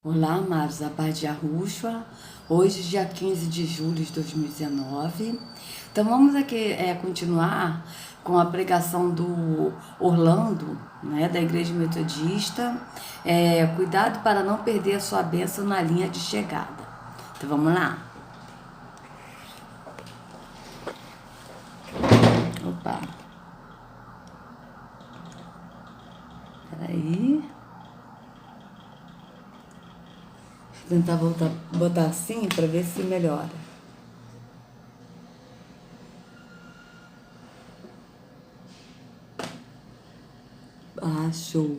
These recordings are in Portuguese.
Olá, amados, a paz de Yahushua. Hoje, dia 15 de julho de 2019. Então, vamos aqui continuar com a pregação do Orlando, né, da Igreja Metodista. Cuidado para não perder a sua bênção na linha de chegada. Então, vamos lá. Opa. Peraí. Vou tentar botar assim para ver se melhora. Ah, show.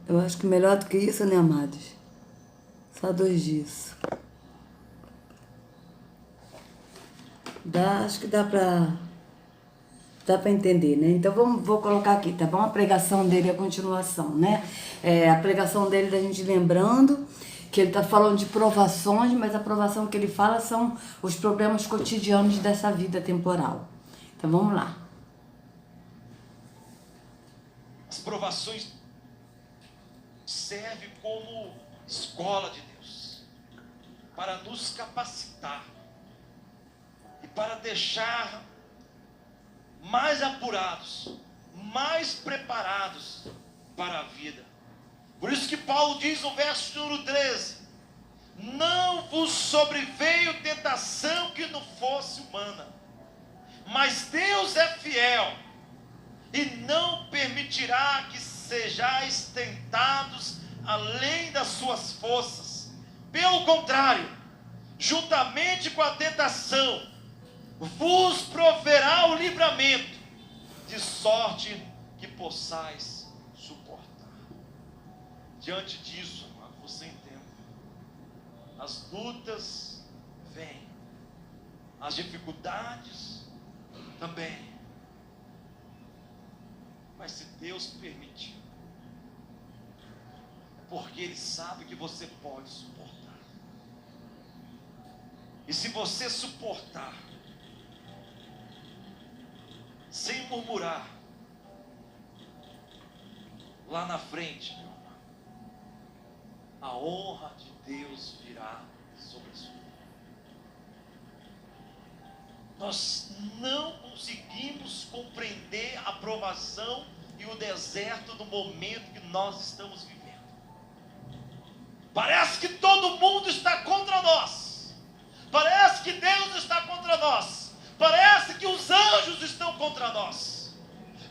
Eu acho que melhor do que isso, né, amados? Só 2 dias. Acho que dá pra entender, né? Então vou colocar aqui, tá bom? A pregação dele é a continuação, né? A pregação dele da gente lembrando que ele tá falando de provações, mas a provação que ele fala são os problemas cotidianos dessa vida temporal. Então vamos lá. As provações servem como escola de Deus para nos capacitar e para deixar mais apurados, mais preparados para a vida. Por isso que Paulo diz no verso número 13: não vos sobreveio tentação que não fosse humana, mas Deus é fiel e não permitirá que sejais tentados além das suas forças. Pelo contrário, juntamente com a tentação, vos proverá o livramento, de sorte que possais suportar. Diante disso, você entenda, as lutas vêm, as dificuldades também, mas se Deus permitir, porque Ele sabe que você pode suportar. E se você suportar, sem murmurar, lá na frente, meu amado, a honra de Deus virá sobre a sua vida. Nós não conseguimos compreender a provação e o deserto do momento que nós estamos vivendo. Parece que todo mundo está contra nós. Parece que Deus está contra nós. Parece que os anjos estão contra nós.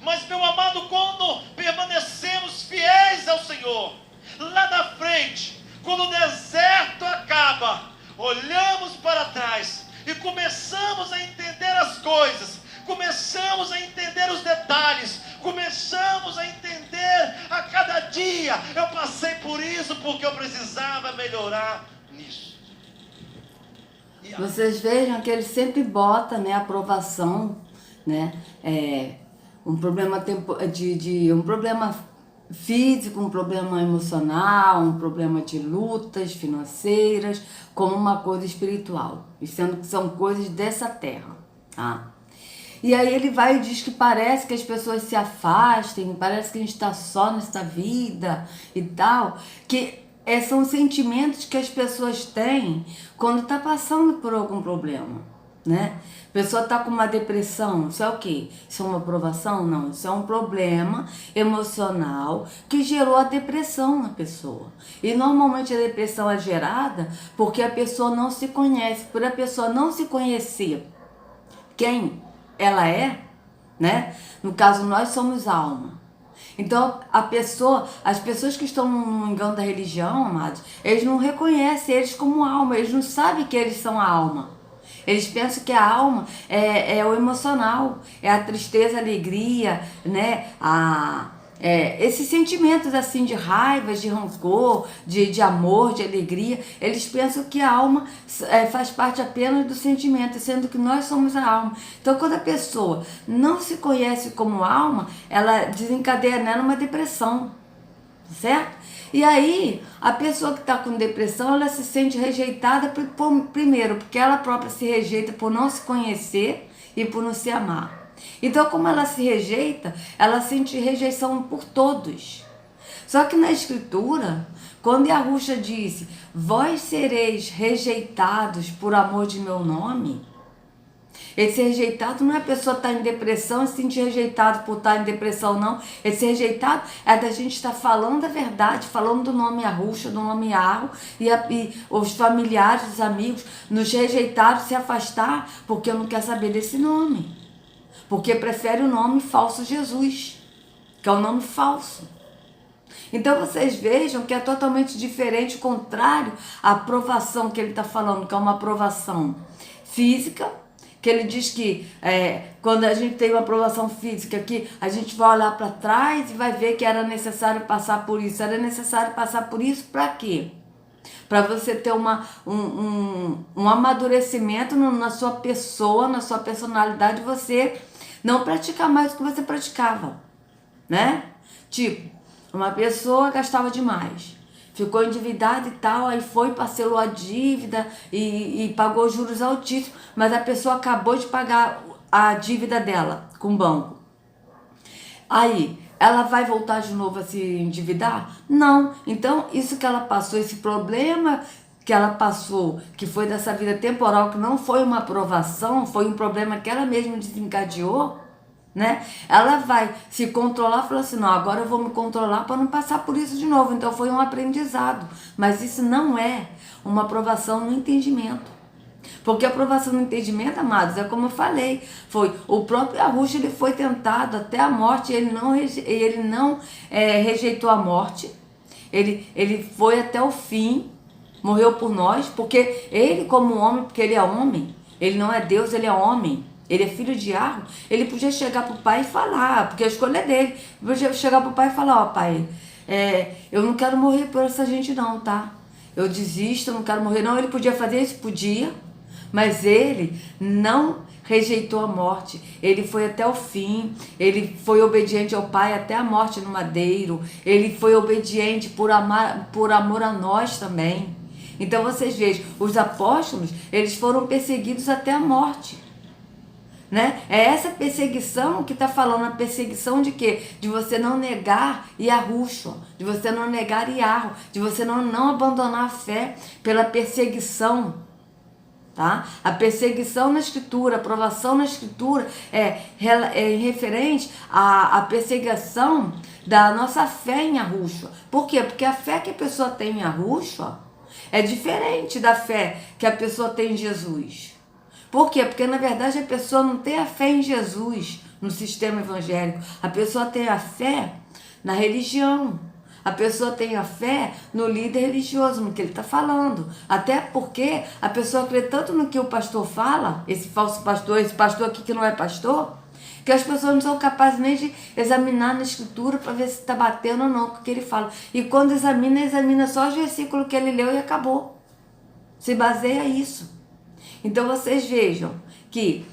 Mas, meu amado, quando permanecemos fiéis ao Senhor, lá na frente, quando o deserto acaba, olhamos para trás e começamos a entender as coisas, começamos a entender os detalhes, começamos a entender a cada dia. Eu passei por isso porque eu precisava melhorar nisso. Vocês vejam que ele sempre bota, né, a aprovação, né, um problema um problema físico, um problema emocional, um problema de lutas financeiras, como uma coisa espiritual, e sendo que são coisas dessa terra, tá? E aí ele vai e diz que parece que as pessoas se afastem, parece que a gente está só nessa vida e tal, que são sentimentos que as pessoas têm quando está passando por algum problema, né? A pessoa está com uma depressão, isso é o quê? Isso é uma provação? Não, isso é um problema emocional que gerou a depressão na pessoa. E normalmente a depressão é gerada porque a pessoa não se conhece. Por a pessoa não se conhecer quem ela é, né? No caso, nós somos alma. Então, as pessoas que estão no engano da religião, amados, eles não reconhecem eles como alma, eles não sabem que eles são a alma. Eles pensam que a alma é o emocional, é a tristeza, a alegria, né? Esses sentimentos assim de raiva, de rancor, de amor, de alegria, eles pensam que a alma faz parte apenas do sentimento, sendo que nós somos a alma. Então, quando a pessoa não se conhece como alma, ela desencadeia nela uma depressão, certo? E aí, a pessoa que está com depressão, ela se sente rejeitada primeiro, porque ela própria se rejeita por não se conhecer e por não se amar. Então, como ela se rejeita, ela sente rejeição por todos. Só que na Escritura, quando Yahusha disse, vós sereis rejeitados por amor de meu nome, esse rejeitado não é a pessoa estar em depressão e se sentir rejeitado por estar em depressão, não. Esse rejeitado é da gente estar falando a verdade, falando do nome Yahusha, do nome Yahweh, e os familiares, os amigos, nos rejeitaram, se afastar, porque não quer saber desse nome. Porque prefere o nome falso Jesus, que é um nome falso. Então vocês vejam que é totalmente diferente, o contrário à aprovação que ele está falando, que é uma aprovação física, que ele diz que quando a gente tem uma aprovação física, que a gente vai olhar para trás e vai ver que era necessário passar por isso. Era necessário passar por isso para quê? Para você ter um amadurecimento na sua pessoa, na sua personalidade, você não praticar mais o que você praticava, né? Tipo, uma pessoa gastava demais, ficou endividada e tal, aí foi, parcelou a dívida e pagou juros altíssimos, mas a pessoa acabou de pagar a dívida dela com o banco. Aí, ela vai voltar de novo a se endividar? Não. Então, isso que ela passou, esse problema que ela passou, que foi dessa vida temporal, que não foi uma aprovação, foi um problema que ela mesma desencadeou, né? Ela vai se controlar e falar assim, não, agora eu vou me controlar para não passar por isso de novo. Então foi um aprendizado, mas isso não é uma aprovação no entendimento, porque a aprovação no entendimento, amados, é como eu falei, foi o próprio Yahusha, ele foi tentado até a morte, ele não rejeitou a morte, ele foi até o fim, morreu por nós, porque ele como homem, porque ele é homem, ele não é Deus, ele é homem. Ele é filho de Yahweh, ele podia chegar pro pai e falar, porque a escolha é dele. Ele podia chegar pro pai e falar, ó pai, eu não quero morrer por essa gente não, tá? Eu desisto, eu não quero morrer não. Ele podia fazer isso? Podia, mas ele não rejeitou a morte. Ele foi até o fim, ele foi obediente ao pai até a morte no madeiro. Ele foi obediente por amor a nós também. Então vocês vejam, os apóstolos, eles foram perseguidos até a morte. Né? É essa perseguição que está falando, a perseguição de quê? De você não negar Yahusha, de você não negar Yahweh, de você não abandonar a fé pela perseguição, tá? A perseguição na Escritura, a aprovação na Escritura é referente à perseguição da nossa fé em Yahusha. Por quê? Porque a fé que a pessoa tem em Yahusha é diferente da fé que a pessoa tem em Jesus. Por quê? Porque na verdade a pessoa não tem a fé em Jesus no sistema evangélico. A pessoa tem a fé na religião. A pessoa tem a fé no líder religioso, no que ele está falando. Até porque a pessoa crê tanto no que o pastor fala, esse falso pastor, esse pastor aqui que não é pastor, que as pessoas não são capazes nem de examinar na Escritura para ver se está batendo ou não com o que ele fala. E quando examina só os versículos que ele leu e acabou. Se baseia nisso. Então vocês vejam que,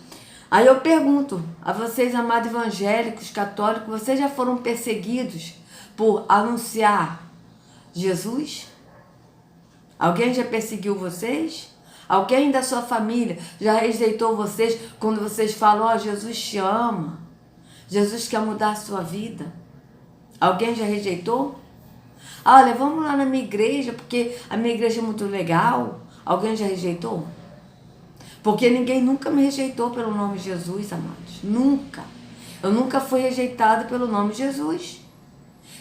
aí eu pergunto a vocês, amados evangélicos, católicos, vocês já foram perseguidos por anunciar Jesus? Alguém já perseguiu vocês? Alguém da sua família já rejeitou vocês quando vocês falam, ó, Jesus te ama, Jesus quer mudar a sua vida? Alguém já rejeitou? Olha, vamos lá na minha igreja, porque a minha igreja é muito legal. Alguém já rejeitou? Porque ninguém nunca me rejeitou pelo nome de Jesus, amados. Nunca. Eu nunca fui rejeitada pelo nome de Jesus.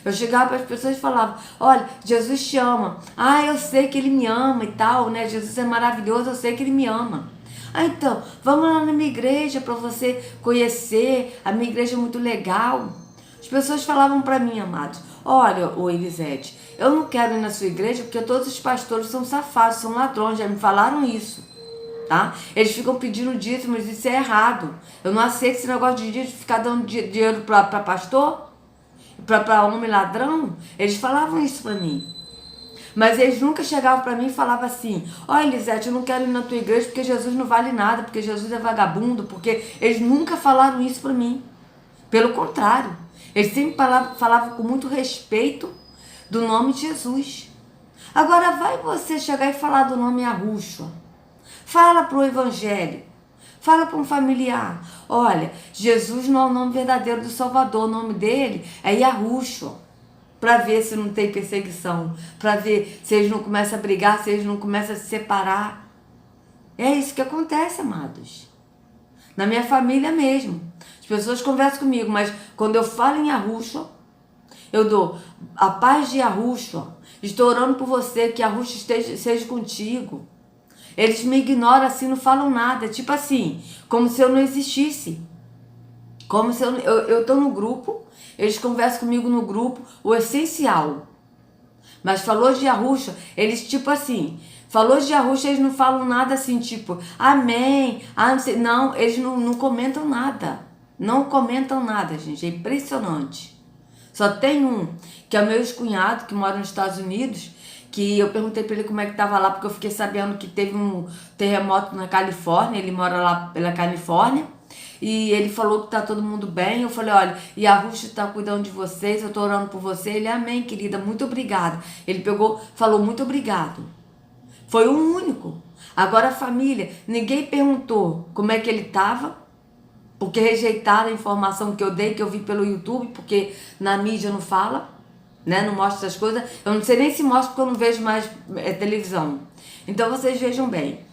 Eu chegava para as pessoas e falava, olha, Jesus te ama. Ah, eu sei que ele me ama e tal, né? Jesus é maravilhoso, eu sei que ele me ama. Ah, então, vamos lá na minha igreja para você conhecer. A minha igreja é muito legal. As pessoas falavam para mim, amados, olha, ô Elisete, eu não quero ir na sua igreja porque todos os pastores são safados, são ladrões, já me falaram isso. Tá? Eles ficam pedindo dízimos, isso é errado. Eu não aceito esse negócio de dízimo, ficar dando dinheiro para pastor, para homem ladrão. Eles falavam isso para mim. Mas eles nunca chegavam para mim e falavam assim, ó Elisete, eu não quero ir na tua igreja porque Jesus não vale nada, porque Jesus é vagabundo, porque eles nunca falaram isso para mim. Pelo contrário, eles sempre falavam com muito respeito do nome de Jesus. Agora vai você chegar e falar do nome Yahusha. Fala para o evangélico, fala para um familiar, olha, Jesus não é o nome verdadeiro do Salvador, o nome dele é Yahusha. para ver se não tem perseguição, para ver se eles não começam a brigar, se eles não começam a se separar. É isso que acontece, amados. Na minha família mesmo. As pessoas conversam comigo, mas quando eu falo em Yahushua, eu dou a paz de Yahushua. Estou orando por você, que Yahushua seja contigo. Eles me ignoram assim, não falam nada. Tipo assim, como se eu não existisse. Como se eu tô no grupo, eles conversam comigo no grupo, o essencial. Mas falou de Yahushua, eles tipo assim, falou de Yahushua, eles não falam nada assim, tipo, amém, não sei. Não, eles não comentam nada. Não comentam nada, gente, é impressionante. Só tem um, que é meu ex-cunhado, que mora nos Estados Unidos, que eu perguntei pra ele como é que tava lá, porque eu fiquei sabendo que teve um terremoto na Califórnia, ele mora lá pela Califórnia, e ele falou que tá todo mundo bem. Eu falei, olha, Yahushua tá cuidando de vocês, eu tô orando por você. Ele, amém, querida, muito obrigada. Ele pegou, falou, muito obrigado. Foi o único. Agora a família, ninguém perguntou como é que ele tava, porque rejeitaram a informação que eu dei, que eu vi pelo YouTube, porque na mídia não fala, né? Não mostra essas coisas. Eu não sei nem se mostra, porque eu não vejo mais televisão. Então vocês vejam bem.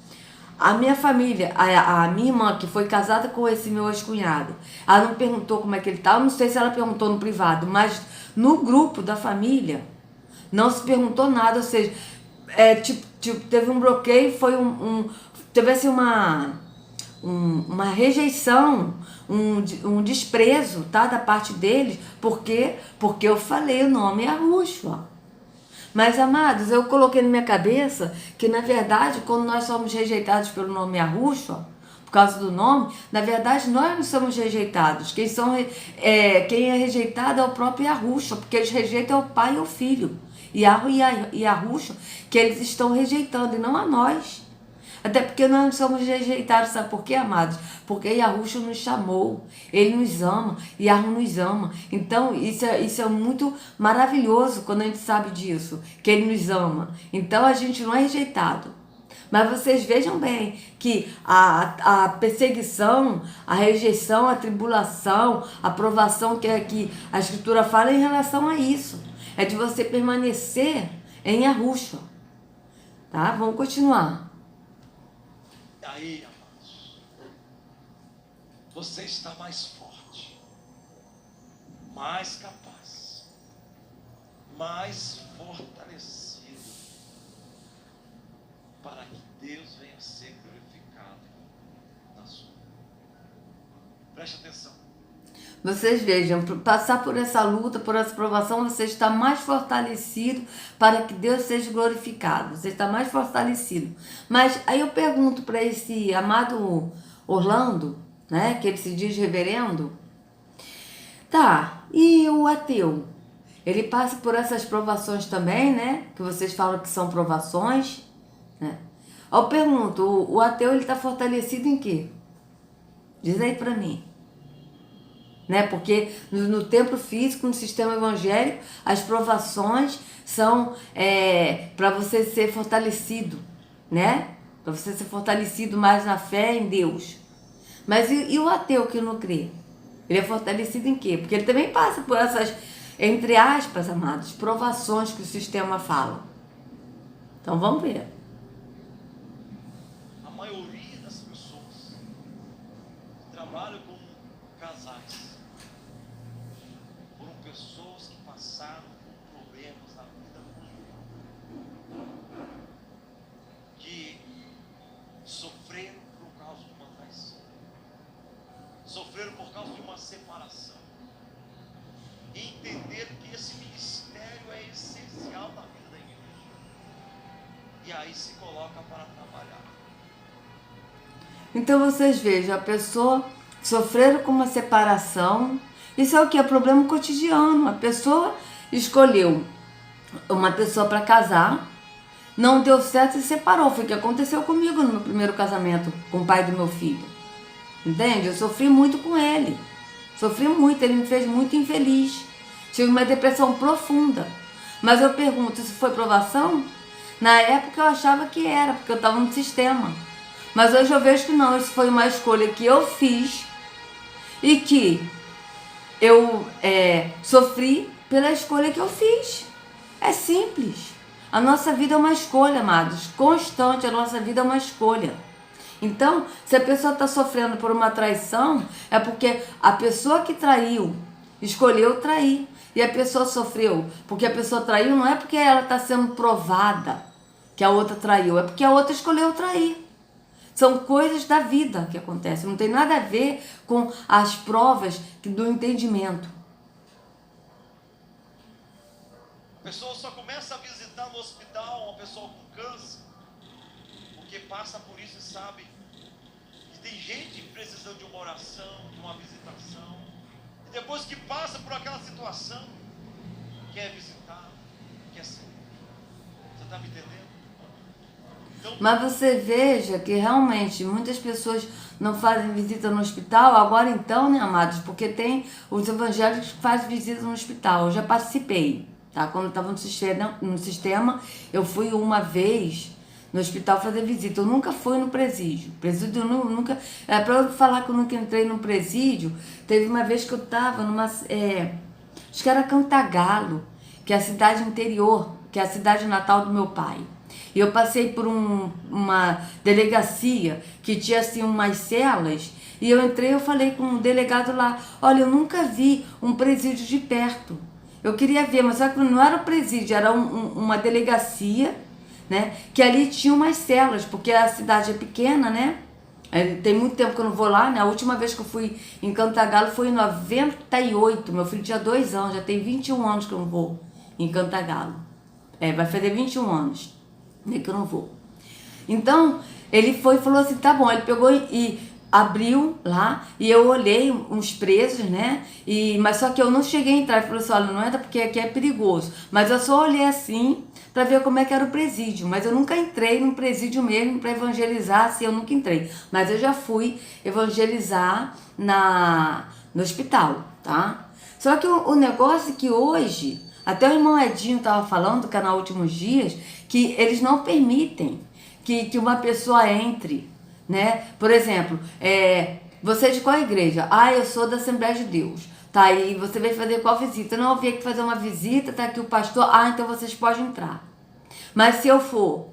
A minha família, a minha irmã, que foi casada com esse meu ex-cunhado, ela não perguntou como é que ele tá. Eu não sei se ela perguntou no privado, mas no grupo da família não se perguntou nada. Ou seja, teve um bloqueio, foi teve assim uma rejeição, um desprezo, tá, da parte deles. Por quê? Porque eu falei o nome Yahushua. Mas, amados, eu coloquei na minha cabeça que, na verdade, quando nós somos rejeitados pelo nome Yahushua, por causa do nome, na verdade, nós não somos rejeitados. Quem é rejeitado é o próprio Yahushua, porque eles rejeitam o pai e o filho. E Yahushua, que eles estão rejeitando, e não a nós. Até porque nós não somos rejeitados, sabe por quê, amados? Porque Yahushua nos chamou, Ele nos ama, Yahu nos ama. Então isso é muito maravilhoso quando a gente sabe disso, que Ele nos ama. Então a gente não é rejeitado. Mas vocês vejam bem que a perseguição, a rejeição, a tribulação, a provação que a Escritura fala em relação a isso. É de você permanecer em Yahushua. Tá? Vamos continuar. E aí, amados, você está mais forte, mais capaz, mais fortalecido, para que Deus venha a ser glorificado na sua vida. Preste atenção. Vocês vejam, passar por essa luta, por essa provação, você está mais fortalecido para que Deus seja glorificado. Você está mais fortalecido. Mas aí eu pergunto para esse amado Orlando, né, que ele se diz reverendo, tá, e o ateu? Ele passa por essas provações também, né, que vocês falam que são provações, né? Eu pergunto, o ateu, ele está fortalecido em quê? Diz aí para mim. Né? Porque no templo físico, no sistema evangélico, as provações são para você ser fortalecido, né? Para você ser fortalecido mais na fé em Deus. Mas e o ateu que não crê? Ele é fortalecido em quê? Porque ele também passa por essas, entre aspas, amados, provações que o sistema fala. Então vamos ver. A maioria das pessoas que trabalham com casais foram pessoas que passaram por problemas na vida conjugal, que sofreram por causa de uma traição, sofreram por causa de uma separação, e entenderam que esse ministério é essencial na vida da igreja, e aí se coloca para trabalhar. Então vocês vejam, a pessoa sofreram com uma separação. Isso é o que? É problema cotidiano. A pessoa escolheu uma pessoa para casar, não deu certo e se separou. Foi o que aconteceu comigo no meu primeiro casamento com o pai do meu filho. Entende? Eu sofri muito com ele. Sofri muito, ele me fez muito infeliz. Tive uma depressão profunda. Mas eu pergunto, isso foi provação? Na época eu achava que era, porque eu estava no sistema. Mas hoje eu vejo que não, isso foi uma escolha que eu fiz e que eu sofri, pela escolha que eu fiz. É simples. A nossa vida é uma escolha, amados. Constante, a nossa vida é uma escolha. Então, se a pessoa está sofrendo por uma traição, é porque a pessoa que traiu escolheu trair. E a pessoa sofreu porque a pessoa traiu, não é porque ela está sendo provada que a outra traiu, é porque a outra escolheu trair. São coisas da vida que acontecem, não tem nada a ver com as provas do entendimento. A pessoa só começa a visitar no hospital uma pessoa com câncer porque passa por isso e sabe que tem gente precisando de uma oração, de uma visitação. E depois que passa por aquela situação, quer visitar, quer ser. Você está me entendendo? Então, mas você veja que realmente muitas pessoas não fazem visita no hospital, agora então, né, amados? Porque tem os evangélicos que fazem visita no hospital. Eu já participei, tá? Quando eu estava no sistema, eu fui uma vez no hospital fazer visita. Eu nunca fui no presídio. Presídio eu nunca. É, para eu falar que eu nunca entrei no presídio, teve uma vez que eu estava numa. Acho que era Cantagalo, que é a cidade interior, que é a cidade natal do meu pai. E eu passei por uma delegacia que tinha assim umas celas. E eu entrei, eu falei com um delegado lá: olha, eu nunca vi um presídio de perto. Eu queria ver, mas só que não era um presídio, era uma delegacia, né? Que ali tinha umas celas, porque a cidade é pequena, né? Tem muito tempo que eu não vou lá, né? A última vez que eu fui em Cantagalo foi em 98. Meu filho tinha 2 anos, já tem 21 anos que eu não vou em Cantagalo. Vai fazer 21 anos, né, que eu não vou. Então, ele foi e falou assim, tá bom. Ele pegou e abriu lá e eu olhei uns presos, né? Mas só que eu não cheguei a entrar. Ele falou assim, olha, não entra porque aqui é perigoso. Mas eu só olhei assim para ver como é que era o presídio. Mas eu nunca entrei num presídio mesmo para evangelizar, assim, eu nunca entrei. Mas eu já fui evangelizar no hospital, tá? Só que o negócio é que hoje, até o irmão Edinho estava falando, do canal Últimos Dias, que eles não permitem que uma pessoa entre, né? Por exemplo, você é de qual igreja? Ah, eu sou da Assembleia de Deus. Tá, aí você veio fazer qual visita? Não, eu vim aqui fazer uma visita, tá aqui o pastor. Ah, então vocês podem entrar. Mas se eu for,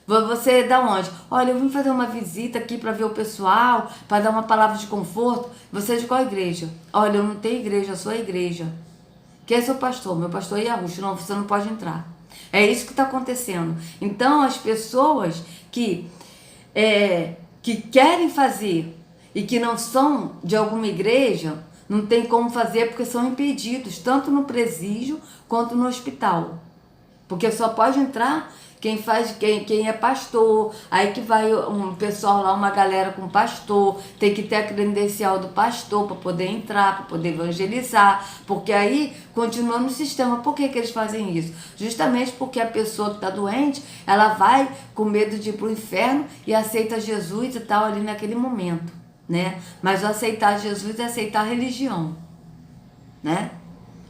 você é da onde? Olha, eu vim fazer uma visita aqui para ver o pessoal, para dar uma palavra de conforto. Você é de qual igreja? Olha, eu não tenho igreja, eu sou a igreja. Quem é seu pastor? Meu pastor é Yahushua. Não, você não pode entrar. É isso que está acontecendo. Então, as pessoas que querem fazer e que não são de alguma igreja, não tem como fazer porque são impedidos, tanto no presídio quanto no hospital. Porque só pode entrar quem é pastor. Aí que vai um pessoal lá, uma galera com pastor, tem que ter a credencial do pastor para poder entrar, para poder evangelizar, porque aí continua no sistema. Por que eles fazem isso? Justamente porque a pessoa que está doente, ela vai com medo de ir para o inferno e aceita Jesus e tal ali naquele momento, né? Mas o aceitar Jesus é aceitar a religião, né?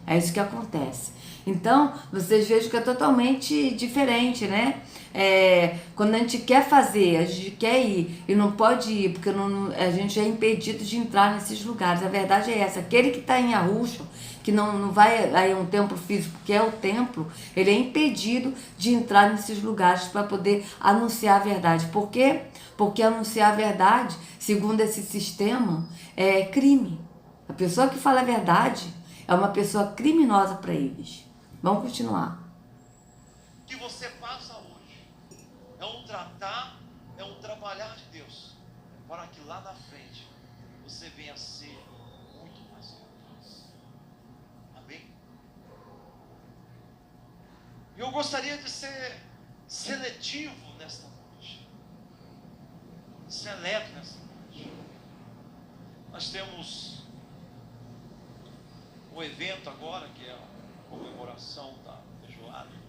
É isso que acontece. Então, vocês vejam que é totalmente diferente, né? Quando a gente quer fazer, a gente quer ir e não pode ir, porque a gente é impedido de entrar nesses lugares. A verdade é essa. Aquele que está em Yahushua, que não vai a um templo físico, que é o templo, ele é impedido de entrar nesses lugares para poder anunciar a verdade. Por quê? Porque anunciar a verdade, segundo esse sistema, é crime. A pessoa que fala a verdade é uma pessoa criminosa para eles. Vamos continuar. o que você passa hoje é um tratar, é um trabalhar de Deus, para que lá na frente você venha a ser muito mais como Deus. Amém? Eu gostaria de ser seletivo nesta noite, seleto nesta noite. Nós temos um evento agora que é a comemoração da feijoada.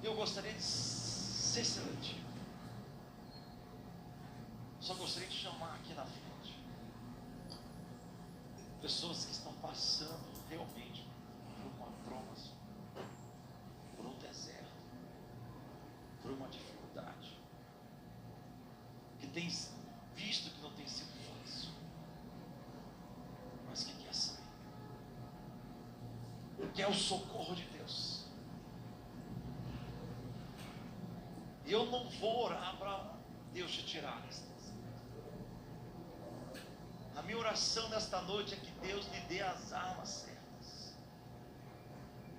Eu gostaria de ser seletivo. Só gostaria de chamar aqui na frente pessoas que estão passando realmente por uma provação, por um deserto, por uma dificuldade, que tem visto que não tem sido fácil, mas que quer sair. é o socorro de Deus. E eu não vou orar para Deus te tirar. A minha oração nesta noite é que Deus lhe dê as armas certas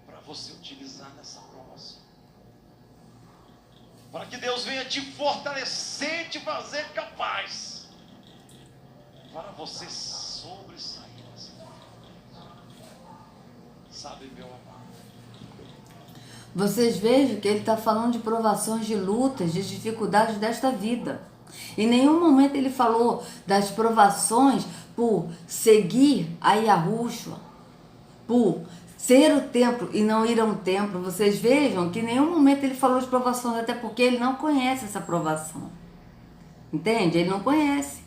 para você utilizar nessa promoção. Para que Deus venha te fortalecer, te fazer capaz, para você sobressair. Sabe, meu amado? Vocês vejam que ele está falando de provações, de lutas, de dificuldades desta vida. Em nenhum momento ele falou das provações por seguir a Yahushua, por ser o templo e não ir a um templo. Vocês vejam que em nenhum momento ele falou de provações, até porque ele não conhece essa provação. Entende? Ele não conhece.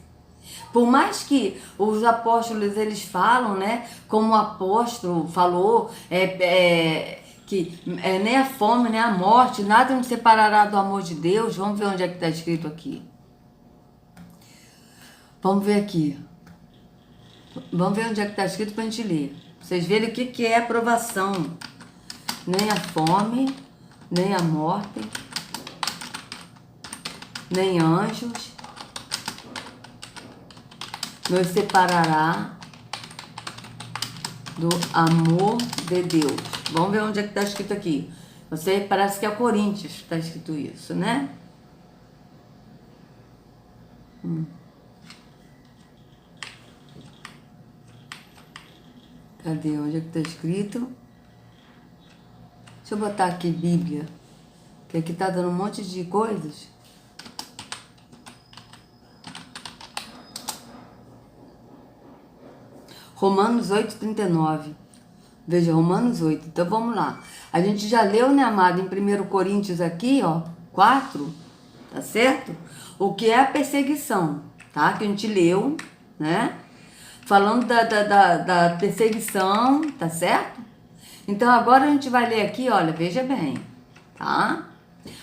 Por mais que os apóstolos eles falam, né, como o apóstolo falou, que nem a fome, nem a morte, nada nos separará do amor de Deus. Vamos ver onde é que está escrito aqui. Vamos ver aqui. Vamos ver onde é que está escrito para a gente ler. Vocês verem o que é aprovação. Nem a fome, nem a morte, nem anjos nos separará do amor de Deus. Vamos ver onde é que está escrito aqui. Você parece que é Coríntios que está escrito isso, né? Cadê? Onde é que está escrito? Deixa eu botar aqui Bíblia, que aqui está dando um monte de coisas. Romanos 8:39. Veja, Romanos 8. Então vamos lá. A gente já leu, né, amado, em 1 Coríntios aqui, ó, 4, tá certo? O que é a perseguição, tá? Que a gente leu, né? Falando da perseguição, tá certo? Então agora a gente vai ler aqui, olha, veja bem, tá?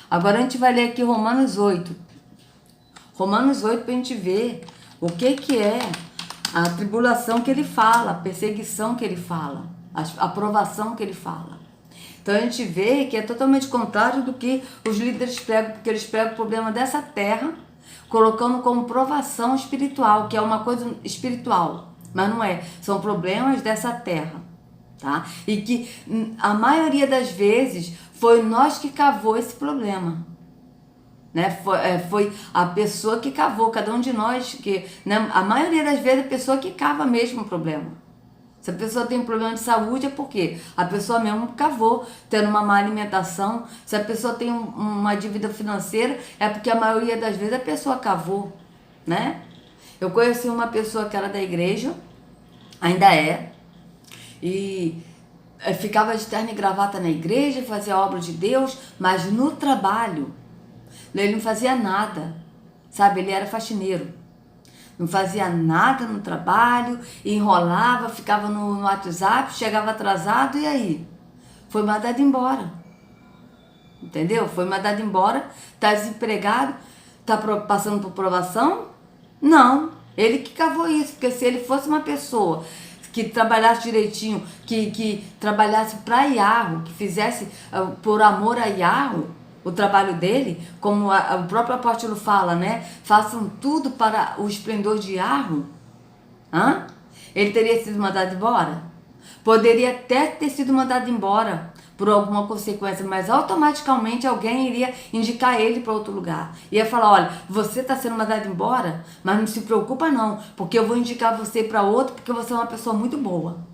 Agora a gente vai ler aqui Romanos 8. Romanos 8 pra gente ver o que é a tribulação que ele fala, a perseguição que ele fala, a provação que ele fala. Então a gente vê que é totalmente contrário do que os líderes pregam, porque eles pregam o problema dessa terra, colocando como provação espiritual, que é uma coisa espiritual, mas não é, são problemas dessa terra, tá? E que a maioria das vezes foi nós que cavou esse problema. Né? Foi a pessoa que cavou, cada um de nós, que, né? A maioria das vezes a pessoa que cava mesmo o problema. Se a pessoa tem um problema de saúde é porque a pessoa mesmo cavou, tendo uma má alimentação. Se a pessoa tem uma dívida financeira é porque a maioria das vezes a pessoa cavou, né? Eu conheci uma pessoa que era da igreja, ainda é, e ficava de terno e gravata na igreja, fazia a obra de Deus, mas no trabalho ele não fazia nada, sabe? Ele era faxineiro. Não fazia nada no trabalho, enrolava, ficava no WhatsApp, chegava atrasado e aí? Foi mandado embora. Entendeu? Foi mandado embora, tá desempregado, tá passando por provação? Não, ele que cavou isso, porque se ele fosse uma pessoa que trabalhasse direitinho, que trabalhasse para Yahweh, que fizesse por amor a Yahweh, o trabalho dele, como o próprio apóstolo fala, né? Façam tudo para o esplendor de Yahweh. Ele teria sido mandado embora? Poderia até ter sido mandado embora por alguma consequência, mas automaticamente alguém iria indicar ele para outro lugar. Ia falar, olha, você está sendo mandado embora, mas não se preocupa não, porque eu vou indicar você para outro, porque você é uma pessoa muito boa.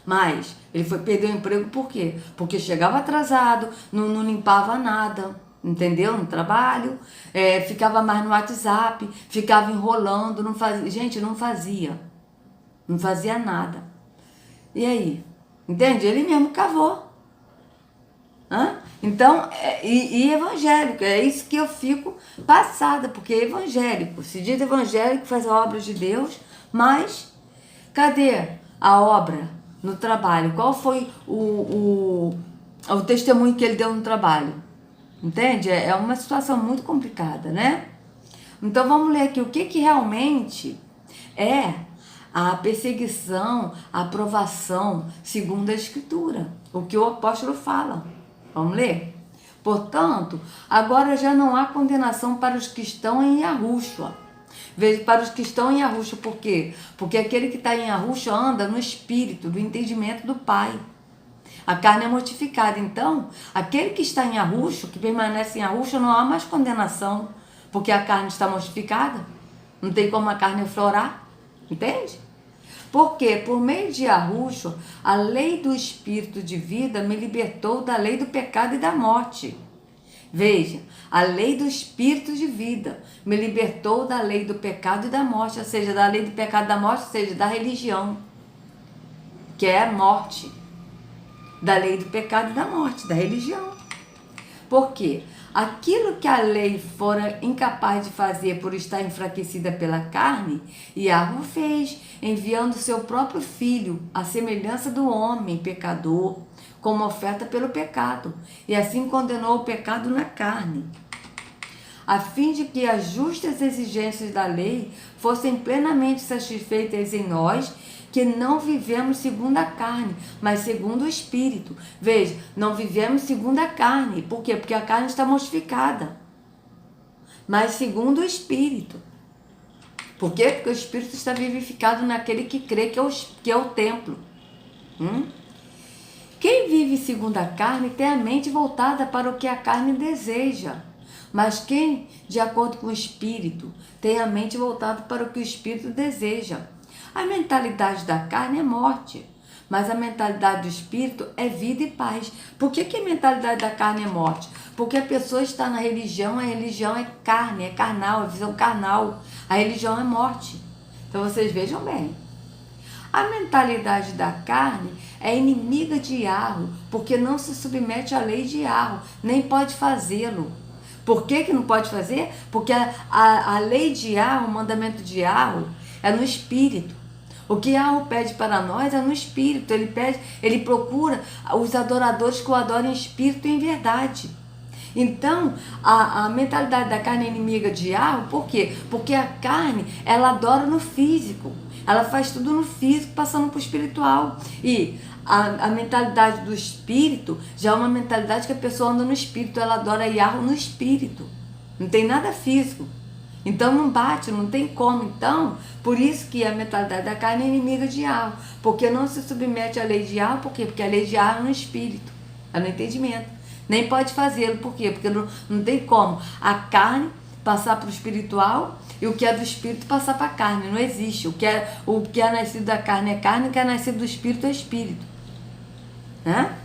Mas ele foi perder o emprego por quê? Porque chegava atrasado, não limpava nada, entendeu? No trabalho, ficava mais no WhatsApp, ficava enrolando, não fazia. Gente, não fazia nada. E aí? Entende? Ele mesmo cavou. Então, e evangélico, é isso que eu fico passada, porque evangélico, se diz evangélico, faz a obra de Deus, mas cadê a obra? No trabalho, qual foi o testemunho que ele deu no trabalho? Entende? É uma situação muito complicada, né? Então vamos ler aqui o que realmente é a perseguição, a provação, segundo a Escritura, o que o apóstolo fala. Vamos ler? Portanto, agora já não há condenação para os que estão em Yahushua. Veja, para os que estão em Yahushua, por quê? Porque aquele que está em Yahushua anda no espírito, do entendimento do Pai. A carne é mortificada. Então, aquele que está em Yahushua, que permanece em Yahushua, não há mais condenação, porque a carne está mortificada. Não tem como a carne florar. Entende? Porque, por meio de Yahushua, a lei do espírito de vida me libertou da lei do pecado e da morte. Veja, a lei do espírito de vida me libertou da lei do pecado e da morte, ou seja, da lei do pecado e da morte, ou seja, da religião, que é a morte. Da lei do pecado e da morte, da religião. Por quê? Aquilo que a lei fora incapaz de fazer por estar enfraquecida pela carne, Yahweh fez, enviando seu próprio filho, à semelhança do homem pecador, como oferta pelo pecado, e assim condenou o pecado na carne, a fim de que as justas exigências da lei fossem plenamente satisfeitas em nós, que não vivemos segundo a carne, mas segundo o Espírito. Veja, não vivemos segundo a carne. Por quê? Porque a carne está mortificada. Mas segundo o Espírito. Por quê? Porque o Espírito está vivificado naquele que crê que é o templo. Quem vive segundo a carne tem a mente voltada para o que a carne deseja. Mas quem, de acordo com o Espírito, tem a mente voltada para o que o Espírito deseja. A mentalidade da carne é morte, mas a mentalidade do Espírito é vida e paz. Por que a mentalidade da carne é morte? Porque a pessoa está na religião, a religião é carne, é carnal, é visão carnal. A religião é morte. Então vocês vejam bem. A mentalidade da carne é inimiga de Yahweh, porque não se submete à lei de Yahweh, nem pode fazê-lo. Por que não pode fazer? Porque a lei de Yahweh, o mandamento de Yahweh, é no Espírito. O que Yahweh pede para nós é no Espírito. Ele procura os adoradores que o adorem em Espírito e em verdade. Então, a mentalidade da carne é inimiga de Yahweh, por quê? Porque a carne, ela adora no físico. Ela faz tudo no físico, passando para o espiritual. E a mentalidade do Espírito já é uma mentalidade que a pessoa anda no Espírito. Ela adora Yahweh no Espírito. Não tem nada físico. Então não bate, não tem como. Então, por isso que a mentalidade da carne é inimiga de Yahweh. Porque não se submete à lei de Yahweh. Por quê? Porque a lei de Yahweh é no espírito, é no entendimento. Nem pode fazê-lo. Por quê? Porque não tem como a carne passar para o espiritual e o que é do espírito passar para a carne. Não existe. O que é nascido da carne é carne, o que é nascido do espírito é espírito. Né?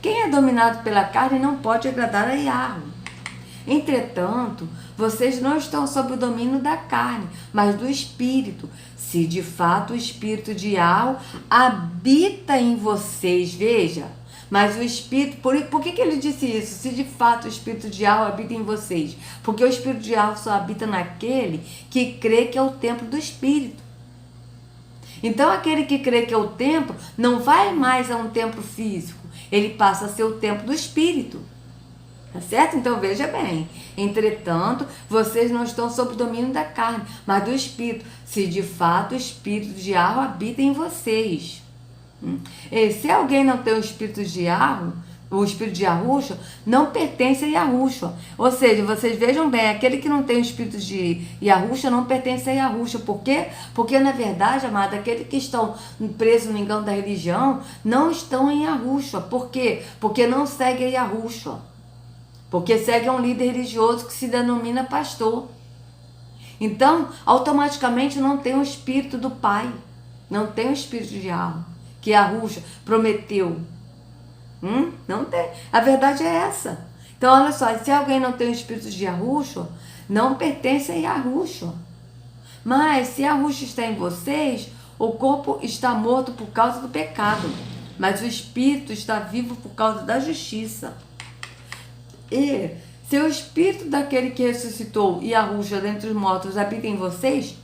Quem é dominado pela carne não pode agradar a Yahweh. Entretanto, vocês não estão sob o domínio da carne, mas do Espírito. Se de fato o Espírito de Yahweh habita em vocês, veja. Mas o Espírito, por que ele disse isso? Se de fato o Espírito de Yahweh habita em vocês. Porque o Espírito de Yahweh só habita naquele que crê que é o templo do Espírito. Então aquele que crê que é o templo não vai mais a um templo físico. Ele passa a ser o templo do Espírito. Tá certo? Então veja bem. Entretanto, vocês não estão sob o domínio da carne, mas do Espírito. Se de fato o Espírito de Yahweh habita em vocês. E se alguém não tem o Espírito de Yahweh, o Espírito de Yahushua, não pertence a Yahushua. Ou seja, vocês vejam bem, aquele que não tem o Espírito de Yahushua não pertence a Yahushua. Por quê? Porque na verdade, amada, aqueles que estão presos no engano da religião não estão em Yahushua. Por quê? Porque não seguem a Yahushua. Porque segue um líder religioso que se denomina pastor. Então, automaticamente não tem o Espírito do Pai. Não tem o Espírito de Yahweh, que Yahushua prometeu. Não tem. A verdade é essa. Então, olha só, se alguém não tem o Espírito de Yahushua, não pertence a Yahushua. Mas, se Yahushua está em vocês, o corpo está morto por causa do pecado, mas o Espírito está vivo por causa da justiça. E se o Espírito daquele que ressuscitou Yahushua dentre os mortos habita em vocês,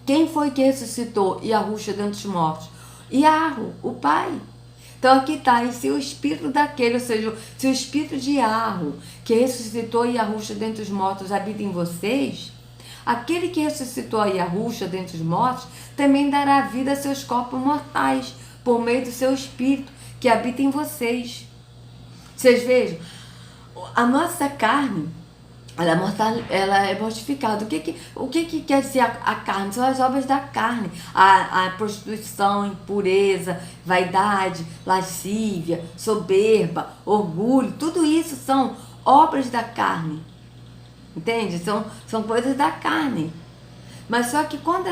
quem foi que ressuscitou Yahushua dentre os mortos? Yahweh, o Pai. Então aqui está, e se o Espírito daquele, ou seja, se o Espírito de Yahweh que ressuscitou Yahushua dentre os mortos habita em vocês, aquele que ressuscitou a Yahushua dentre os mortos, também dará vida a seus corpos mortais, por meio do seu Espírito, que habita em vocês. Vocês vejam, a nossa carne, ela é mortificada. O que quer dizer a carne? São as obras da carne. A prostituição, impureza, vaidade, lascívia, soberba, orgulho. Tudo isso são obras da carne. Entende? São coisas da carne. Mas só que quando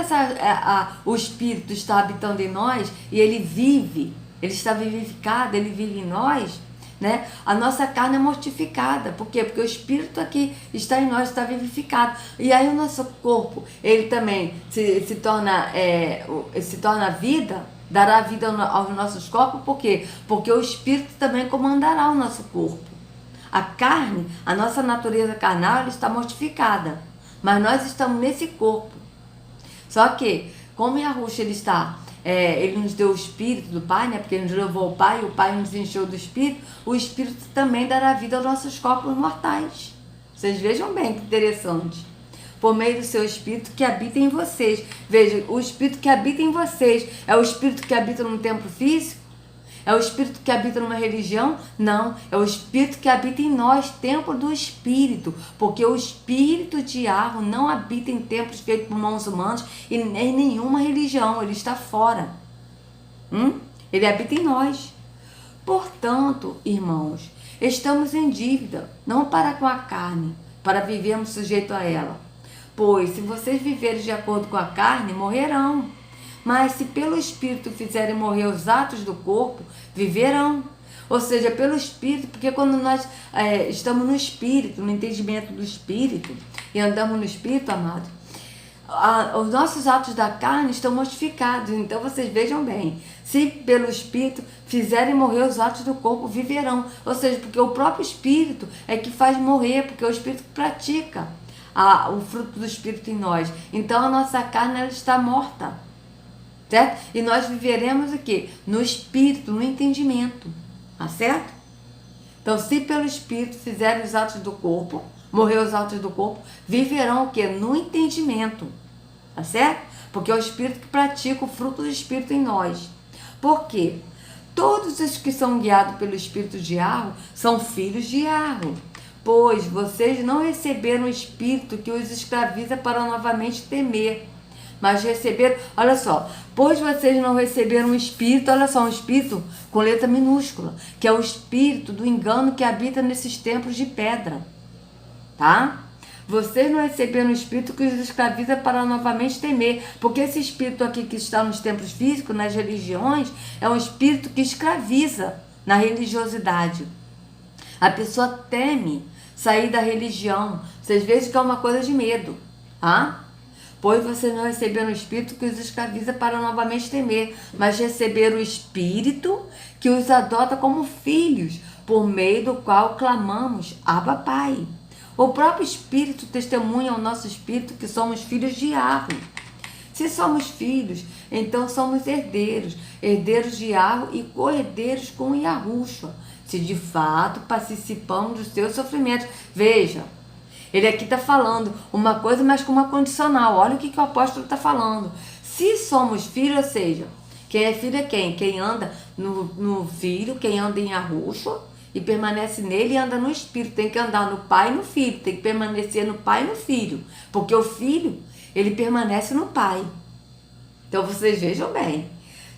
o Espírito está habitando em nós e ele vive, ele está vivificado, ele vive em nós, né? A nossa carne é mortificada. Por quê? Porque o Espírito aqui está em nós, está vivificado. E aí o nosso corpo, ele também se torna vida, dará vida aos nossos corpos. Por quê? Porque o Espírito também comandará o nosso corpo. A carne, a nossa natureza carnal, ela está mortificada. Mas nós estamos nesse corpo. Só que, como Yahushua ele nos deu o Espírito do Pai, né? Porque ele nos levou ao Pai, o Pai nos encheu do Espírito, o Espírito também dará vida aos nossos corpos mortais. Vocês vejam bem que interessante. Por meio do seu Espírito que habita em vocês. Veja, o Espírito que habita em vocês é o Espírito que habita num templo físico? É o Espírito que habita numa religião? Não, é o Espírito que habita em nós, templo do Espírito, porque o Espírito de Yahweh não habita em templos feitos por mãos humanas e nem nenhuma religião, ele está fora. Ele habita em nós. Portanto, irmãos, estamos em dívida, não para com a carne, para vivermos sujeito a ela. Pois, se vocês viverem de acordo com a carne, morrerão. Mas se pelo Espírito fizerem morrer os atos do corpo, viverão. Ou seja, pelo Espírito, porque quando nós estamos no Espírito, no entendimento do Espírito, e andamos no Espírito, amado, os nossos atos da carne estão mortificados. Então vocês vejam bem, se pelo Espírito fizerem morrer os atos do corpo, viverão. Ou seja, porque o próprio Espírito é que faz morrer, porque é o Espírito que pratica o fruto do Espírito em nós. Então a nossa carne ela está morta. Certo? E nós viveremos o quê? No Espírito, no entendimento. Tá certo? Então, se pelo Espírito fizerem os atos do corpo, morrer os atos do corpo, viverão o quê? No entendimento. Tá certo? Porque é o Espírito que pratica o fruto do Espírito em nós. Por quê? Todos os que são guiados pelo Espírito de Yahweh são filhos de Yahweh. Pois vocês não receberam o Espírito que os escraviza para novamente temer. Mas receberam, olha só, pois vocês não receberam um espírito, olha só, um espírito com letra minúscula, que é o espírito do engano que habita nesses templos de pedra, tá? Vocês não receberam um espírito que os escraviza para novamente temer, porque esse espírito aqui que está nos templos físicos, nas religiões, é um espírito que escraviza na religiosidade. A pessoa teme sair da religião, vocês veem que é uma coisa de medo, tá? Pois vocês não receberam o Espírito que os escraviza para novamente temer, mas receberam o Espírito que os adota como filhos, por meio do qual clamamos, Abba Pai. O próprio Espírito testemunha ao nosso Espírito que somos filhos de Yahweh. Se somos filhos, então somos herdeiros, herdeiros de Yahweh e co-herdeiros com Yahushua, se de fato participamos dos seus sofrimentos. Veja, ele aqui está falando uma coisa, mas com uma condicional. Olha o que o apóstolo está falando. Se somos filhos, ou seja, quem é filho é quem? Quem anda no Filho, quem anda em Yahushua e permanece nele e anda no Espírito. Tem que andar no Pai e no Filho. Tem que permanecer no Pai e no Filho. Porque o Filho, ele permanece no Pai. Então vocês vejam bem.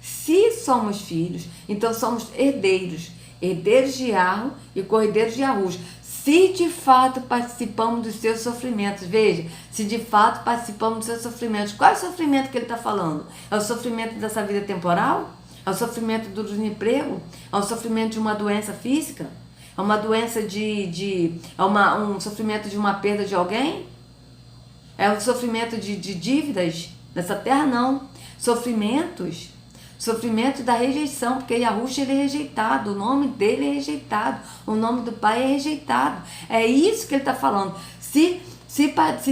Se somos filhos, então somos herdeiros. Herdeiros de Yahweh e co-herdeiros de Yahushua. Se de fato participamos dos seus sofrimentos, veja, se de fato participamos dos seus sofrimentos, qual é o sofrimento que ele está falando? É o sofrimento dessa vida temporal? É o sofrimento do desemprego? É o sofrimento de uma doença física? É uma doença um sofrimento de uma perda de alguém? É o sofrimento de dívidas? Nessa terra não. Sofrimento da rejeição, porque Yahushua ele é rejeitado, o nome dele é rejeitado, o nome do Pai é rejeitado. É isso que ele está falando. Se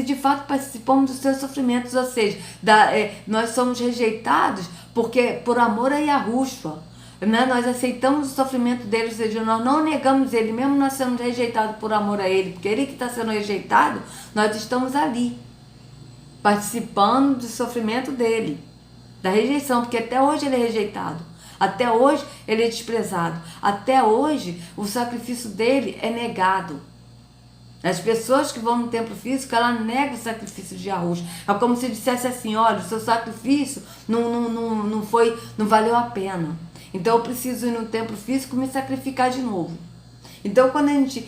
de fato participamos dos seus sofrimentos, ou seja, nós somos rejeitados porque por amor a Yahushua, né? Nós aceitamos o sofrimento dele, ou seja, nós não negamos ele, mesmo nós sendo rejeitados por amor a ele, porque ele que está sendo rejeitado, nós estamos ali. participando do sofrimento dele, da rejeição, porque até hoje ele é rejeitado, até hoje ele é desprezado, até hoje o sacrifício dele é negado. As pessoas que vão no templo físico, ela nega o sacrifício de Yahushua. É como se dissesse assim, olha, o seu sacrifício não valeu a pena. Então eu preciso ir no templo físico e me sacrificar de novo. Então quando a gente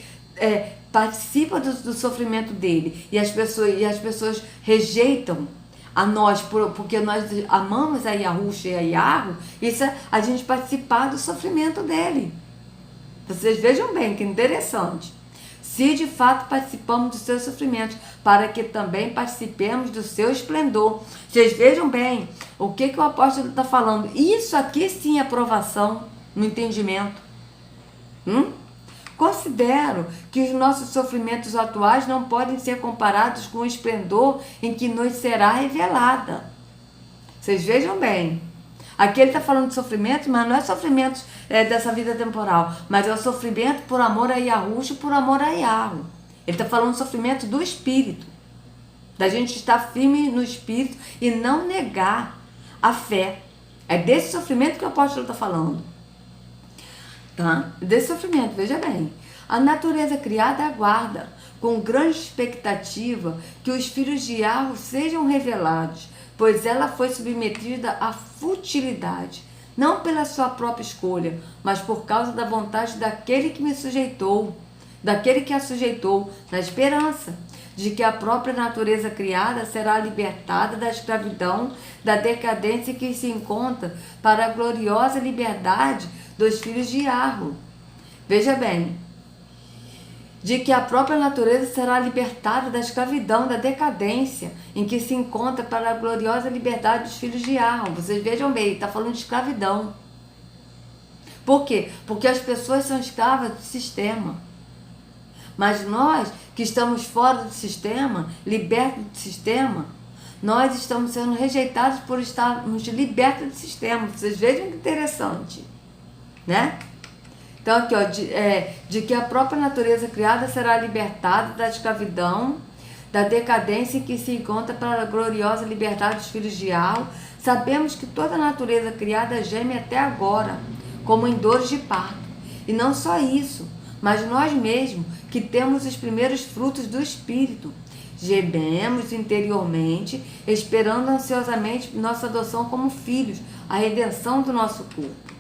participa do sofrimento dele e as pessoas rejeitam a nós porque nós amamos a Yahushua e a Yahu, isso é a gente participar do sofrimento dele. Vocês vejam bem que interessante. Se de fato participamos dos seus sofrimentos, para que também participemos do seu esplendor. Vocês vejam bem o que o apóstolo está falando. Isso aqui sim é aprovação no entendimento. Considero que os nossos sofrimentos atuais não podem ser comparados com o esplendor em que nos será revelada. Vocês vejam bem. Aqui ele está falando de sofrimento, mas não é sofrimento dessa vida temporal, mas é o sofrimento por amor a Yahushua, por amor a Yahu. Ele está falando de sofrimento do Espírito, da gente estar firme no Espírito e não negar a fé. É desse sofrimento que o apóstolo está falando. Tá? Desse sofrimento, veja bem. A natureza criada aguarda, com grande expectativa, que os filhos de Yahu sejam revelados, pois ela foi submetida à futilidade, não pela sua própria escolha, mas por causa da vontade daquele que me sujeitou, daquele que a sujeitou, na esperança de que a própria natureza criada será libertada da escravidão, da decadência que se encontra para a gloriosa liberdade dos filhos de Yahu. Veja bem, de que a própria natureza será libertada da escravidão, da decadência em que se encontra para a gloriosa liberdade dos filhos de Yahu. Vocês vejam bem, ele está falando de escravidão. Por quê? Porque as pessoas são escravas do sistema. Mas nós, que estamos fora do sistema, libertos do sistema, nós estamos sendo rejeitados por estarmos libertos do sistema. Vocês vejam que interessante, né? Então aqui, ó, de que a própria natureza criada será libertada da escravidão, da decadência em que se encontra para a gloriosa liberdade dos filhos de Yahu. Sabemos que toda a natureza criada geme até agora, como em dores de parto. E não só isso, mas nós mesmos, que temos os primeiros frutos do Espírito, gememos interiormente, esperando ansiosamente nossa adoção como filhos, a redenção do nosso corpo.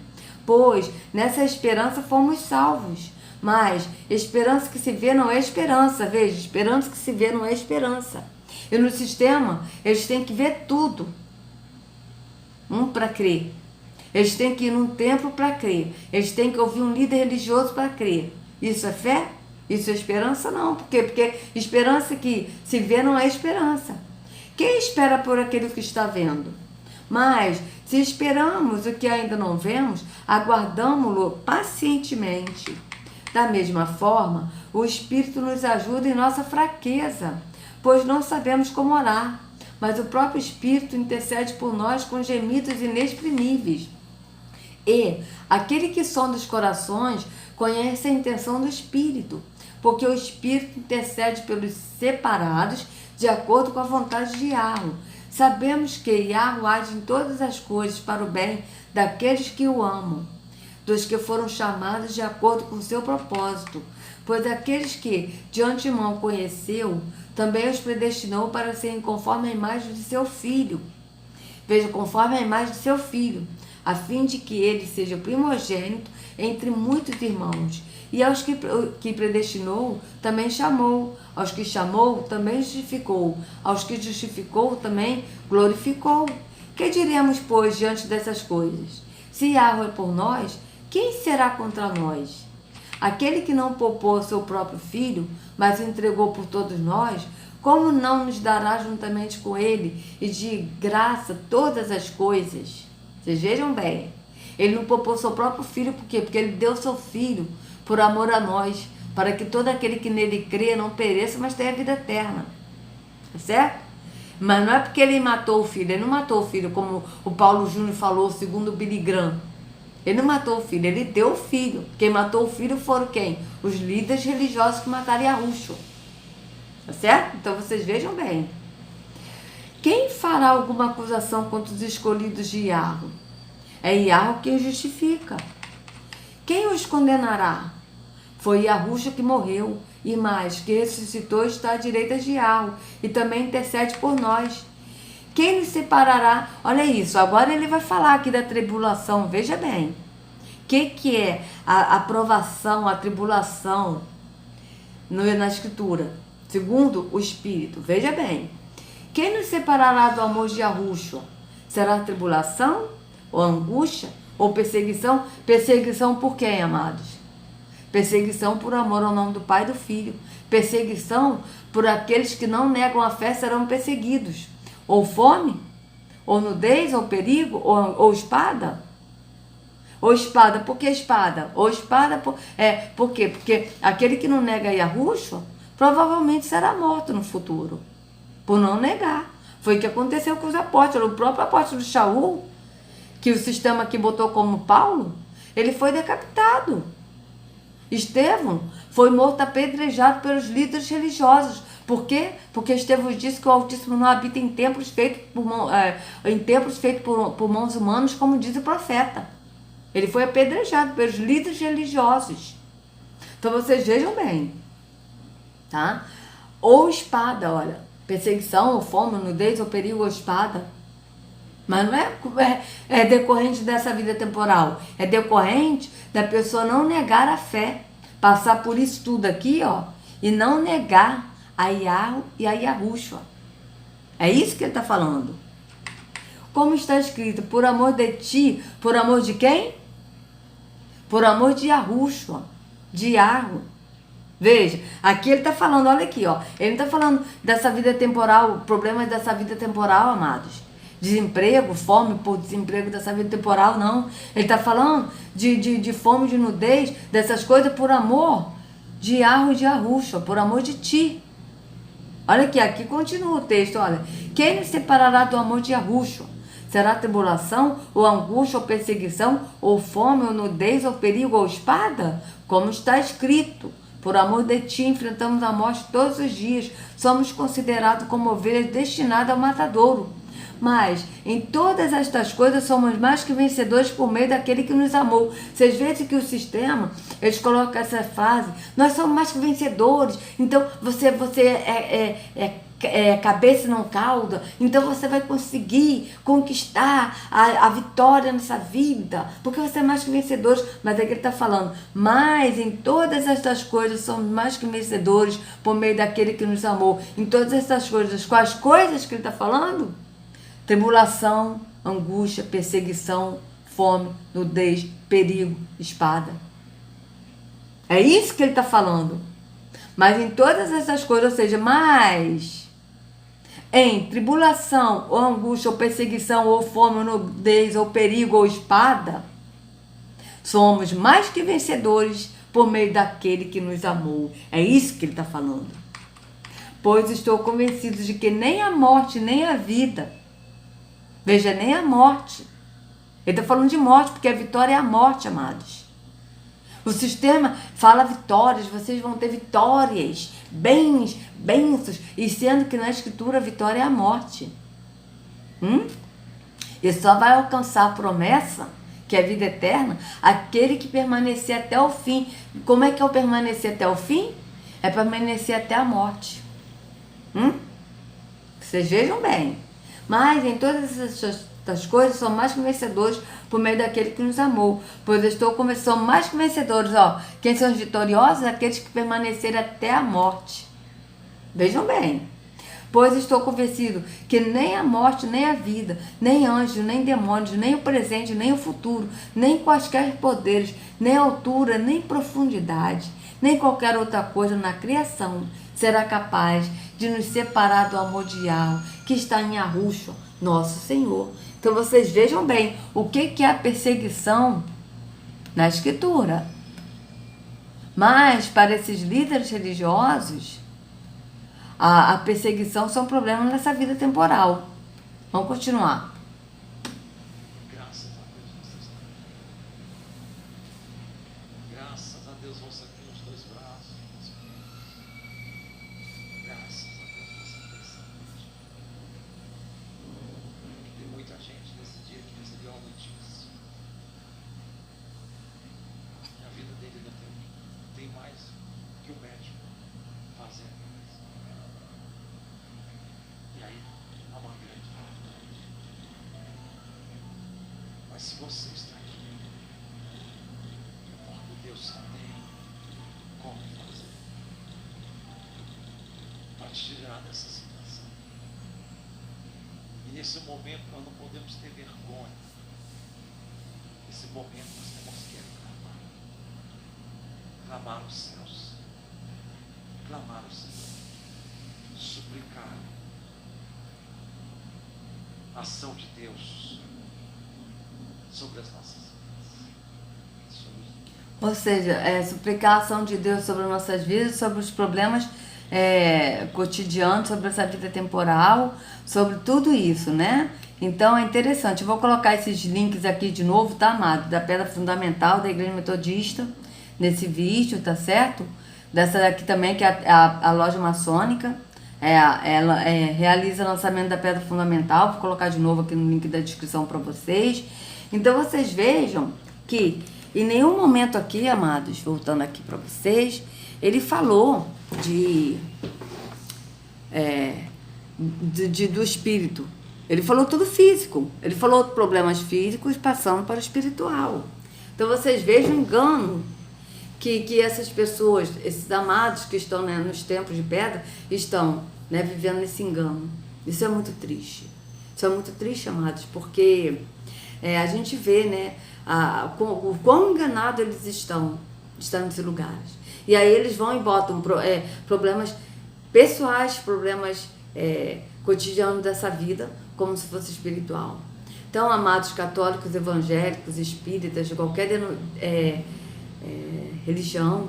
Pois nessa esperança fomos salvos. Mas esperança que se vê não é esperança. Veja, esperança que se vê não é esperança. E no sistema, eles têm que ver tudo. Para crer. Eles têm que ir num templo para crer. Eles têm que ouvir um líder religioso para crer. Isso é fé? Isso é esperança? Não. Por quê? Porque esperança que se vê não é esperança. Quem espera por aquele que está vendo? Mas, se esperamos o que ainda não vemos, aguardamo-lo pacientemente. Da mesma forma, o Espírito nos ajuda em nossa fraqueza, pois não sabemos como orar, mas o próprio Espírito intercede por nós com gemidos inexprimíveis. E aquele que sonda os corações conhece a intenção do Espírito, porque o Espírito intercede pelos separados de acordo com a vontade de Yahu. Sabemos que Yahu age em todas as coisas para o bem daqueles que o amam, dos que foram chamados de acordo com o seu propósito. Pois aqueles que de antemão conheceu, também os predestinou para serem conforme a imagem de seu Filho. Veja, conforme a imagem de seu Filho, a fim de que ele seja primogênito entre muitos irmãos. E aos que predestinou, também chamou. Aos que chamou, também justificou. Aos que justificou, também glorificou. Que diremos, pois, diante dessas coisas? Se Yahu é por nós, quem será contra nós? Aquele que não poupou seu próprio Filho, mas o entregou por todos nós, como não nos dará juntamente com ele e de graça todas as coisas? Vocês vejam bem. Ele não poupou seu próprio Filho, por quê? Porque ele deu seu Filho por amor a nós, para que todo aquele que nele crê não pereça, mas tenha vida eterna. Tá certo? Mas não é porque ele matou o Filho, ele não matou o Filho, como o Paulo Júnior falou, segundo o Billy Graham. Ele não matou o Filho, ele deu o Filho. Quem matou o Filho foram quem? Os líderes religiosos que mataram Yahushua. Tá certo? Então vocês vejam bem. Quem fará alguma acusação contra os escolhidos de Yahweh? É Yahweh quem os justifica. Quem os condenará? Foi Yahushua que morreu, e mais, que ressuscitou, está à direita de Yahweh, e também intercede por nós. Quem nos separará? Olha isso, agora ele vai falar aqui da tribulação, veja bem. O que é a provação, a tribulação na Escritura? Segundo o Espírito, veja bem. Quem nos separará do amor de Yahushua? Será tribulação? Ou angústia? Ou perseguição? Perseguição por quem, amados? Perseguição por amor ao nome do Pai e do Filho. Perseguição por aqueles que não negam a fé serão perseguidos. Ou fome? Ou nudez? Ou perigo? Ou espada? Ou espada, por que espada? Ou espada, por quê? Porque aquele que não nega Yahushua provavelmente será morto no futuro, por não negar. Foi o que aconteceu com os apóstolos. O próprio apóstolo Shaul, que o sistema aqui botou como Paulo, ele foi decapitado. Estevão foi morto apedrejado pelos líderes religiosos. Por quê? Porque Estevão disse que o Altíssimo não habita em templos feitos por mãos humanas, como diz o profeta. Ele foi apedrejado pelos líderes religiosos. Então vocês vejam bem, tá? Ou espada, olha, perseguição, ou fome, ou nudez, ou perigo, ou espada. Mas não é decorrente dessa vida temporal. É decorrente da pessoa não negar a fé. Passar por isso tudo aqui, ó, e não negar a Yahweh e a Yahushua. É isso que ele está falando. Como está escrito, por amor de ti, por amor de quem? Por amor de Yahushua, de Yahweh. Veja, aqui ele está falando, olha aqui, ó. Ele não está falando dessa vida temporal, problemas dessa vida temporal, amados. Desemprego, fome por desemprego dessa vida temporal, não. Ele está falando de fome, de nudez, dessas coisas por amor de Yahweh e de Yahushua, por amor de ti. Olha aqui continua o texto, olha. Quem nos separará do amor de Yahushua? Será tribulação, ou angústia, ou perseguição, ou fome, ou nudez, ou perigo, ou espada? Como está escrito, por amor de ti enfrentamos a morte todos os dias, somos considerados como ovelhas destinadas ao matadouro. Mas em todas estas coisas somos mais que vencedores por meio daquele que nos amou. Vocês veem que o sistema, eles colocam essa frase, nós somos mais que vencedores, então você é cabeça e não cauda, então você vai conseguir conquistar a vitória nessa vida, porque você é mais que vencedores. Mas é que ele está falando, mas em todas estas coisas somos mais que vencedores por meio daquele que nos amou. Em todas essas coisas, quais coisas que ele está falando? Tribulação, angústia, perseguição, fome, nudez, perigo, espada. É isso que ele está falando. Mas em todas essas coisas, ou seja, mais em tribulação, ou angústia, ou perseguição, ou fome, ou nudez, ou perigo, ou espada, somos mais que vencedores por meio daquele que nos amou. É isso que ele está falando. Pois estou convencido de que nem a morte, nem a vida, veja, nem a morte. Ele está falando de morte, porque a vitória é a morte, amados. O sistema fala vitórias, vocês vão ter vitórias, bens, bênçãos, e sendo que na Escritura a vitória é a morte. E só vai alcançar a promessa, que é a vida eterna, aquele que permanecer até o fim. Como é que é o permanecer até o fim? É permanecer até a morte. Vocês vejam bem. Mas em todas essas coisas são mais que vencedores por meio daquele que nos amou. Pois estou convencido, são mais que vencedores. Ó, quem são os vitoriosos? Aqueles que permaneceram até a morte. Vejam bem. Pois estou convencido que nem a morte, nem a vida, nem anjos, nem demônios, nem o presente, nem o futuro, nem quaisquer poderes, nem altura, nem profundidade, nem qualquer outra coisa na criação será capaz de nos separar do amor de Yahweh, que está em Yahushua, nosso Senhor. Então vocês vejam bem o que é a perseguição na Escritura. Mas para esses líderes religiosos, a perseguição são problemas nessa vida temporal. Vamos continuar. Graças a Deus, graças a Deus, você aqui nos dois braços. Graças a Deus, você tem saúde. Mas você está aqui, porque Deus tem como fazer para te tirar dessa situação. E nesse momento nós não podemos ter vergonha. Nesse momento nós temos que clamar aos céus, clamar ao Senhor, suplicar a ação de Deus sobre as nossas vidas. Ou seja, suplicar a ação de Deus sobre as nossas vidas, sobre os problemas cotidianos, sobre essa vida temporal, sobre tudo isso, né? Então é interessante. Eu vou colocar esses links aqui de novo, tá, amado? Da Pedra Fundamental da Igreja Metodista, nesse vídeo, tá certo? Dessa daqui também, que é a loja maçônica. Ela realiza o lançamento da Pedra Fundamental. Vou colocar de novo aqui no link da descrição para vocês. Então vocês vejam que em nenhum momento aqui, amados, voltando aqui para vocês, ele falou do espírito. Ele falou tudo físico. Ele falou problemas físicos passando para o espiritual. Então vocês vejam o engano que essas pessoas, esses amados que estão, né, nos templos de pedra, estão, né, vivendo nesse engano. Isso é muito triste. Isso é muito triste, amados, porque a gente vê, né, o quão enganados eles estão nesses lugares. E aí eles vão e botam problemas pessoais, problemas cotidianos dessa vida, como se fosse espiritual. Então, amados católicos, evangélicos, espíritas, de qualquer religião,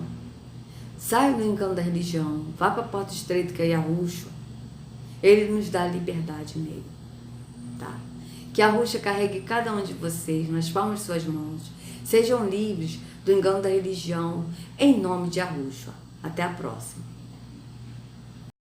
saia do engano da religião, vá para a porta estreita, que é Yahushua. Ele nos dá liberdade nele, tá? Que Yahushua carregue cada um de vocês nas palmas de suas mãos. Sejam livres do engano da religião, em nome de Yahushua. Até a próxima.